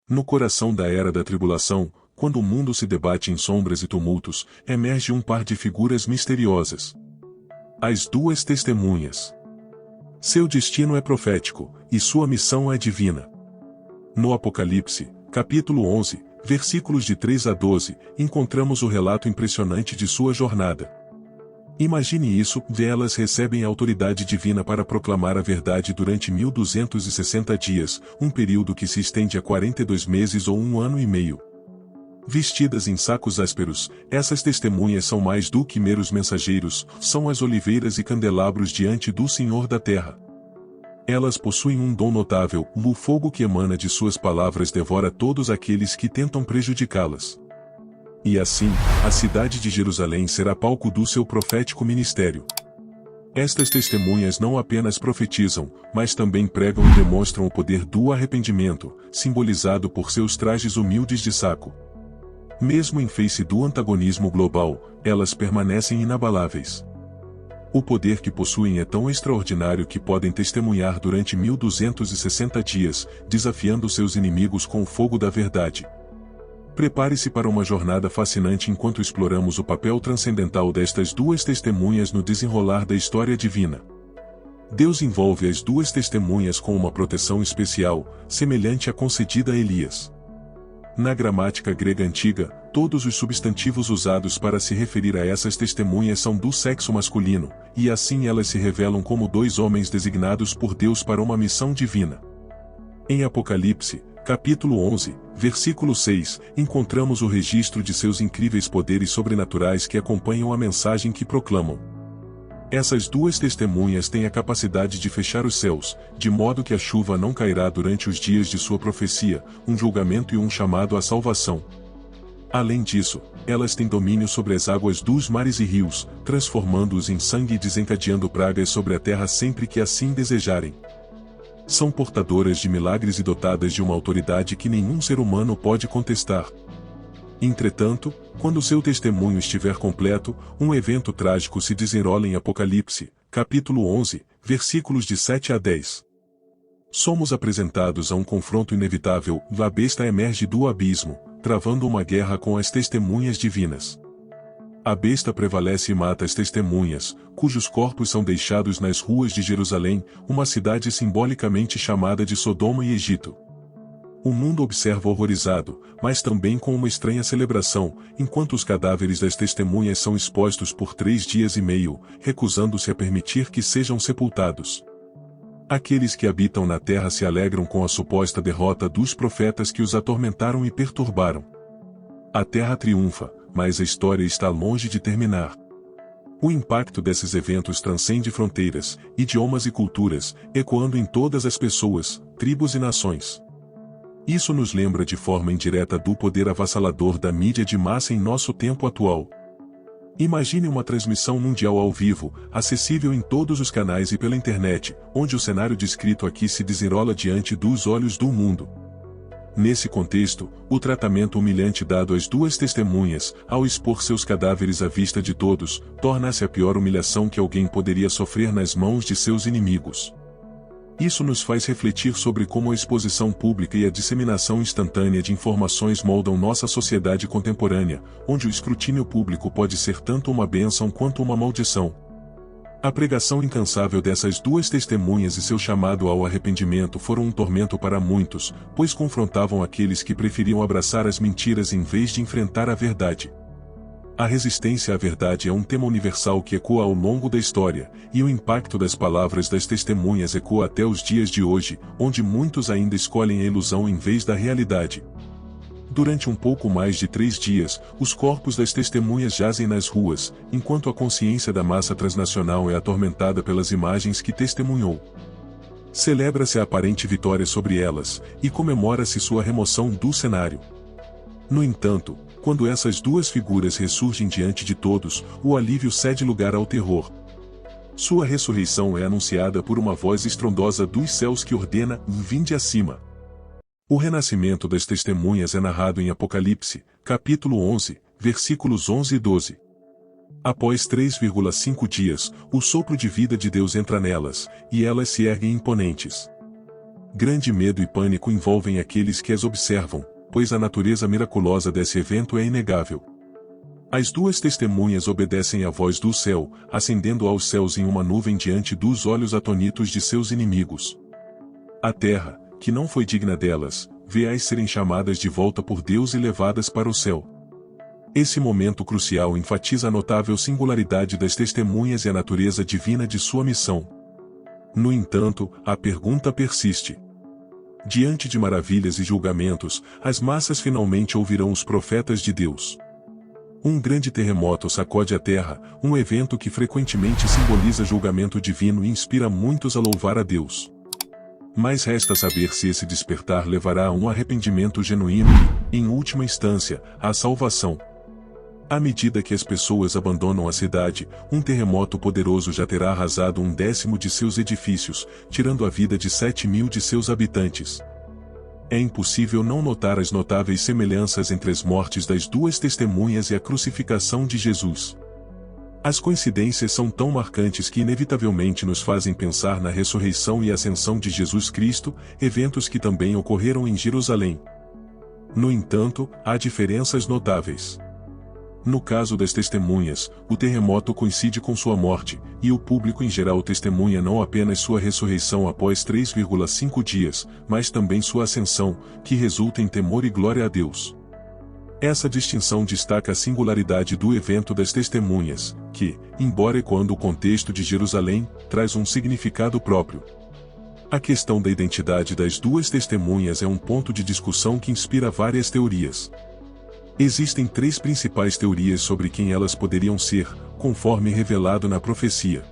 No coração da era da tribulação, quando o mundo se debate em sombras e tumultos, emerge um par de figuras misteriosas. As duas testemunhas. Seu destino é profético, e sua missão é divina. No Apocalipse, capítulo 11, versículos de 3 a 12, encontramos o relato impressionante de sua jornada. Imagine isso, elas recebem a autoridade divina para proclamar a verdade durante 1260 dias, um período que se estende a 42 meses ou 1 ano e meio. Vestidas em sacos ásperos, essas testemunhas são mais do que meros mensageiros, são as oliveiras e candelabros diante do Senhor da terra. Elas possuem um dom notável, o fogo que emana de suas palavras devora todos aqueles que tentam prejudicá-las. E assim, a cidade de Jerusalém será palco do seu profético ministério. Estas testemunhas não apenas profetizam, mas também pregam e demonstram o poder do arrependimento, simbolizado por seus trajes humildes de saco. Mesmo em face do antagonismo global, elas permanecem inabaláveis. O poder que possuem é tão extraordinário que podem testemunhar durante 1260 dias, desafiando seus inimigos com o fogo da verdade. Prepare-se para uma jornada fascinante enquanto exploramos o papel transcendental destas duas testemunhas no desenrolar da história divina. Deus envolve as duas testemunhas com uma proteção especial, semelhante à concedida a Elias. Na gramática grega antiga, todos os substantivos usados para se referir a essas testemunhas são do sexo masculino, e assim elas se revelam como dois homens designados por Deus para uma missão divina. Em Apocalipse, capítulo 11, versículo 6, encontramos o registro de seus incríveis poderes sobrenaturais que acompanham a mensagem que proclamam. Essas duas testemunhas têm a capacidade de fechar os céus, de modo que a chuva não cairá durante os dias de sua profecia, um julgamento e um chamado à salvação. Além disso, elas têm domínio sobre as águas dos mares e rios, transformando-os em sangue e desencadeando pragas sobre a terra sempre que assim desejarem. São portadoras de milagres e dotadas de uma autoridade que nenhum ser humano pode contestar. Entretanto, quando seu testemunho estiver completo, um evento trágico se desenrola em Apocalipse, capítulo 11, versículos de 7 a 10. Somos apresentados a um confronto inevitável, a besta emerge do abismo, travando uma guerra com as testemunhas divinas. A besta prevalece e mata as testemunhas, cujos corpos são deixados nas ruas de Jerusalém, uma cidade simbolicamente chamada de Sodoma e Egito. O mundo observa horrorizado, mas também com uma estranha celebração, enquanto os cadáveres das testemunhas são expostos por 3 dias e meio, recusando-se a permitir que sejam sepultados. Aqueles que habitam na terra se alegram com a suposta derrota dos profetas que os atormentaram e perturbaram. A terra triunfa, mas a história está longe de terminar. O impacto desses eventos transcende fronteiras, idiomas e culturas, ecoando em todas as pessoas, tribos e nações. Isso nos lembra de forma indireta do poder avassalador da mídia de massa em nosso tempo atual. Imagine uma transmissão mundial ao vivo, acessível em todos os canais e pela internet, onde o cenário descrito aqui se desenrola diante dos olhos do mundo. Nesse contexto, o tratamento humilhante dado às duas testemunhas, ao expor seus cadáveres à vista de todos, torna-se a pior humilhação que alguém poderia sofrer nas mãos de seus inimigos. Isso nos faz refletir sobre como a exposição pública e a disseminação instantânea de informações moldam nossa sociedade contemporânea, onde o escrutínio público pode ser tanto uma bênção quanto uma maldição. A pregação incansável dessas duas testemunhas e seu chamado ao arrependimento foram um tormento para muitos, pois confrontavam aqueles que preferiam abraçar as mentiras em vez de enfrentar a verdade. A resistência à verdade é um tema universal que ecoa ao longo da história, e o impacto das palavras das testemunhas ecoa até os dias de hoje, onde muitos ainda escolhem a ilusão em vez da realidade. Durante um pouco mais de 3 dias, os corpos das testemunhas jazem nas ruas, enquanto a consciência da massa transnacional é atormentada pelas imagens que testemunhou. Celebra-se a aparente vitória sobre elas, e comemora-se sua remoção do cenário. No entanto, quando essas duas figuras ressurgem diante de todos, o alívio cede lugar ao terror. Sua ressurreição é anunciada por uma voz estrondosa dos céus que ordena: vinde acima. O renascimento das testemunhas é narrado em Apocalipse, capítulo 11, versículos 11 e 12. Após 3,5 dias, o sopro de vida de Deus entra nelas, e elas se erguem imponentes. Grande medo e pânico envolvem aqueles que as observam, pois a natureza miraculosa desse evento é inegável. As duas testemunhas obedecem à voz do céu, ascendendo aos céus em uma nuvem diante dos olhos atônitos de seus inimigos. A terra, que não foi digna delas, vê-as serem chamadas de volta por Deus e levadas para o céu. Esse momento crucial enfatiza a notável singularidade das testemunhas e a natureza divina de sua missão. No entanto, a pergunta persiste. Diante de maravilhas e julgamentos, as massas finalmente ouvirão os profetas de Deus. Um grande terremoto sacode a terra, um evento que frequentemente simboliza julgamento divino e inspira muitos a louvar a Deus. Mas resta saber se esse despertar levará a um arrependimento genuíno e, em última instância, à salvação. À medida que as pessoas abandonam a cidade, um terremoto poderoso já terá arrasado 1/10 de seus edifícios, tirando a vida de 7.000 de seus habitantes. É impossível não notar as notáveis semelhanças entre as mortes das duas testemunhas e a crucificação de Jesus. As coincidências são tão marcantes que inevitavelmente nos fazem pensar na ressurreição e ascensão de Jesus Cristo, eventos que também ocorreram em Jerusalém. No entanto, há diferenças notáveis. No caso das testemunhas, o terremoto coincide com sua morte, e o público em geral testemunha não apenas sua ressurreição após 3,5 dias, mas também sua ascensão, que resulta em temor e glória a Deus. Essa distinção destaca a singularidade do evento das testemunhas, que, embora ecoando o contexto de Jerusalém, traz um significado próprio. A questão da identidade das duas testemunhas é um ponto de discussão que inspira várias teorias. Existem 3 principais teorias sobre quem elas poderiam ser, conforme revelado na profecia.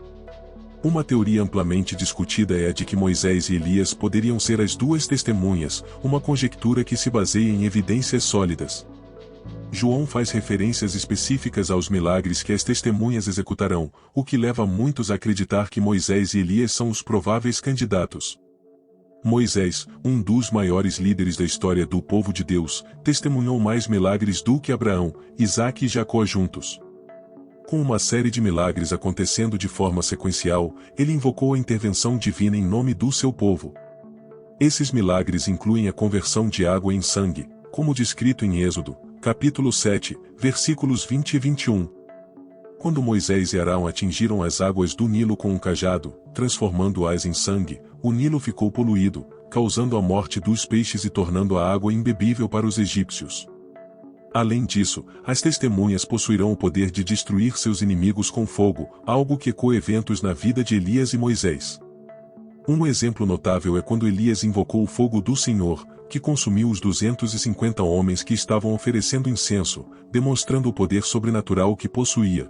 Uma teoria amplamente discutida é a de que Moisés e Elias poderiam ser as duas testemunhas, uma conjectura que se baseia em evidências sólidas. João faz referências específicas aos milagres que as testemunhas executarão, o que leva muitos a acreditar que Moisés e Elias são os prováveis candidatos. Moisés, um dos maiores líderes da história do povo de Deus, testemunhou mais milagres do que Abraão, Isaque e Jacó juntos. Com uma série de milagres acontecendo de forma sequencial, ele invocou a intervenção divina em nome do seu povo. Esses milagres incluem a conversão de água em sangue, como descrito em Êxodo, capítulo 7, versículos 20 e 21. Quando Moisés e Arão atingiram as águas do Nilo com um cajado, transformando-as em sangue, o Nilo ficou poluído, causando a morte dos peixes e tornando a água imbebível para os egípcios. Além disso, as testemunhas possuirão o poder de destruir seus inimigos com fogo, algo que ecoa eventos na vida de Elias e Moisés. Um exemplo notável é quando Elias invocou o fogo do Senhor, que consumiu os 250 homens que estavam oferecendo incenso, demonstrando o poder sobrenatural que possuía.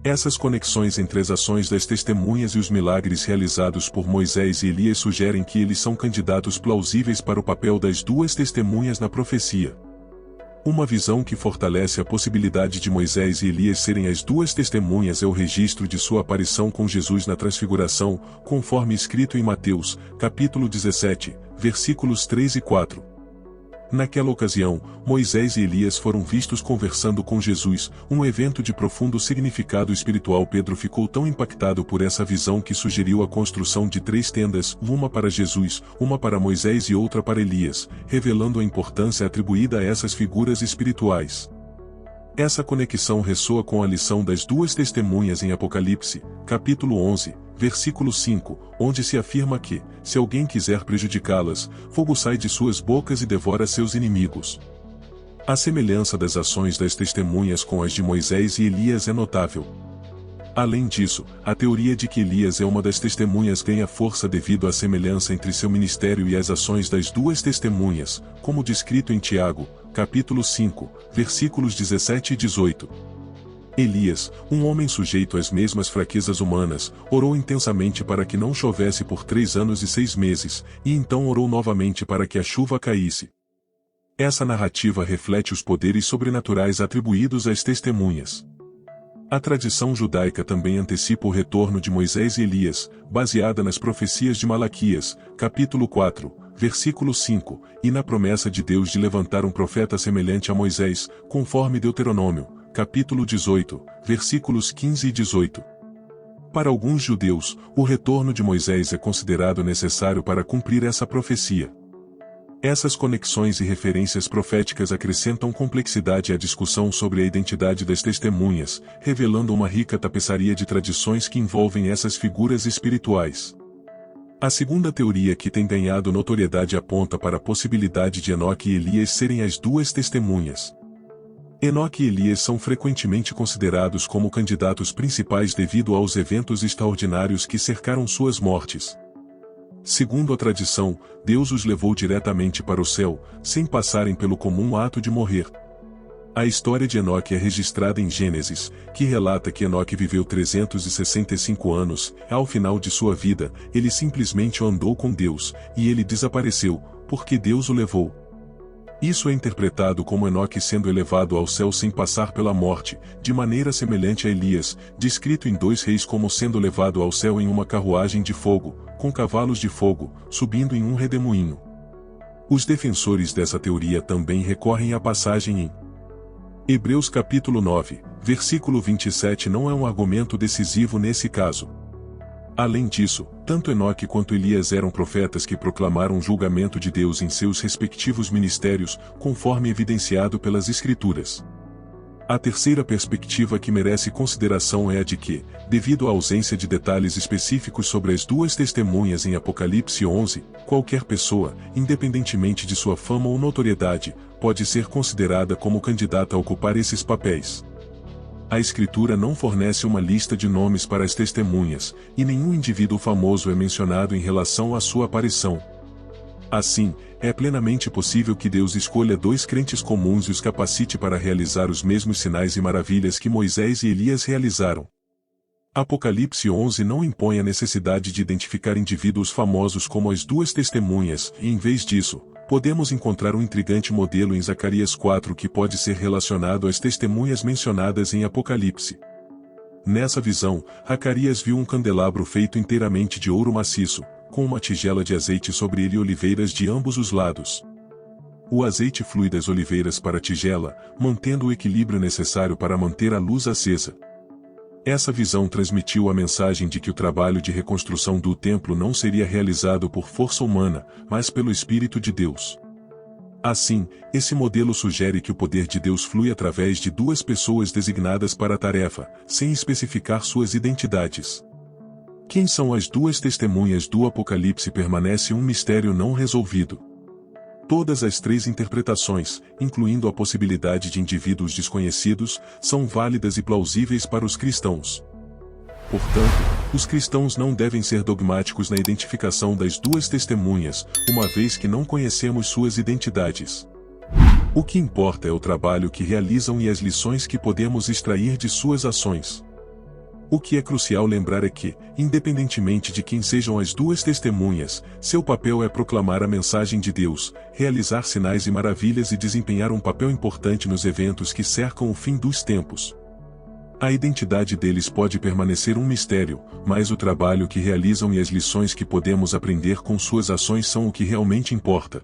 Essas conexões entre as ações das testemunhas e os milagres realizados por Moisés e Elias sugerem que eles são candidatos plausíveis para o papel das duas testemunhas na profecia. Uma visão que fortalece a possibilidade de Moisés e Elias serem as duas testemunhas é o registro de sua aparição com Jesus na Transfiguração, conforme escrito em Mateus, capítulo 17, versículos 3 e 4. Naquela ocasião, Moisés e Elias foram vistos conversando com Jesus, um evento de profundo significado espiritual. Pedro ficou tão impactado por essa visão que sugeriu a construção de 3 tendas, uma para Jesus, uma para Moisés e outra para Elias, revelando a importância atribuída a essas figuras espirituais. Essa conexão ressoa com a lição das duas testemunhas em Apocalipse, capítulo 11, versículo 5, onde se afirma que, se alguém quiser prejudicá-las, fogo sai de suas bocas e devora seus inimigos. A semelhança das ações das testemunhas com as de Moisés e Elias é notável. Além disso, a teoria de que Elias é uma das testemunhas ganha força devido à semelhança entre seu ministério e as ações das duas testemunhas, como descrito em Tiago, capítulo 5, versículos 17 e 18. Elias, um homem sujeito às mesmas fraquezas humanas, orou intensamente para que não chovesse por 3 anos e 6 meses, e então orou novamente para que a chuva caísse. Essa narrativa reflete os poderes sobrenaturais atribuídos às testemunhas. A tradição judaica também antecipa o retorno de Moisés e Elias, baseada nas profecias de Malaquias, capítulo 4, versículo 5, e na promessa de Deus de levantar um profeta semelhante a Moisés, conforme Deuteronômio, capítulo 18, versículos 15 e 18. Para alguns judeus, o retorno de Moisés é considerado necessário para cumprir essa profecia. Essas conexões e referências proféticas acrescentam complexidade à discussão sobre a identidade das testemunhas, revelando uma rica tapeçaria de tradições que envolvem essas figuras espirituais. A segunda teoria que tem ganhado notoriedade aponta para a possibilidade de Enoque e Elias serem as duas testemunhas. Enoque e Elias são frequentemente considerados como candidatos principais devido aos eventos extraordinários que cercaram suas mortes. Segundo a tradição, Deus os levou diretamente para o céu, sem passarem pelo comum ato de morrer. A história de Enoque é registrada em Gênesis, que relata que Enoque viveu 365 anos, e ao final de sua vida, ele simplesmente andou com Deus, e ele desapareceu, porque Deus o levou. Isso é interpretado como Enoque sendo elevado ao céu sem passar pela morte, de maneira semelhante a Elias, descrito em 2 Reis como sendo levado ao céu em uma carruagem de fogo, com cavalos de fogo, subindo em um redemoinho. Os defensores dessa teoria também recorrem à passagem em Hebreus capítulo 9, versículo 27 não é um argumento decisivo nesse caso. Além disso, tanto Enoque quanto Elias eram profetas que proclamaram o julgamento de Deus em seus respectivos ministérios, conforme evidenciado pelas Escrituras. A terceira perspectiva que merece consideração é a de que, devido à ausência de detalhes específicos sobre as duas testemunhas em Apocalipse 11, qualquer pessoa, independentemente de sua fama ou notoriedade, pode ser considerada como candidata a ocupar esses papéis. A Escritura não fornece uma lista de nomes para as testemunhas, e nenhum indivíduo famoso é mencionado em relação à sua aparição. Assim, é plenamente possível que Deus escolha 2 crentes comuns e os capacite para realizar os mesmos sinais e maravilhas que Moisés e Elias realizaram. Apocalipse 11 não impõe a necessidade de identificar indivíduos famosos como as duas testemunhas, e em vez disso, podemos encontrar um intrigante modelo em Zacarias 4 que pode ser relacionado às testemunhas mencionadas em Apocalipse. Nessa visão, Zacarias viu um candelabro feito inteiramente de ouro maciço, com uma tigela de azeite sobre ele e oliveiras de ambos os lados. O azeite flui das oliveiras para a tigela, mantendo o equilíbrio necessário para manter a luz acesa. Essa visão transmitiu a mensagem de que o trabalho de reconstrução do templo não seria realizado por força humana, mas pelo Espírito de Deus. Assim, esse modelo sugere que o poder de Deus flui através de 2 pessoas designadas para a tarefa, sem especificar suas identidades. Quem são as 2 testemunhas do Apocalipse permanece um mistério não resolvido. Todas as 3 interpretações, incluindo a possibilidade de indivíduos desconhecidos, são válidas e plausíveis para os cristãos. Portanto, os cristãos não devem ser dogmáticos na identificação das 2 testemunhas, uma vez que não conhecemos suas identidades. O que importa é o trabalho que realizam e as lições que podemos extrair de suas ações. O que é crucial lembrar é que, independentemente de quem sejam as 2 testemunhas, seu papel é proclamar a mensagem de Deus, realizar sinais e maravilhas e desempenhar um papel importante nos eventos que cercam o fim dos tempos. A identidade deles pode permanecer um mistério, mas o trabalho que realizam e as lições que podemos aprender com suas ações são o que realmente importa.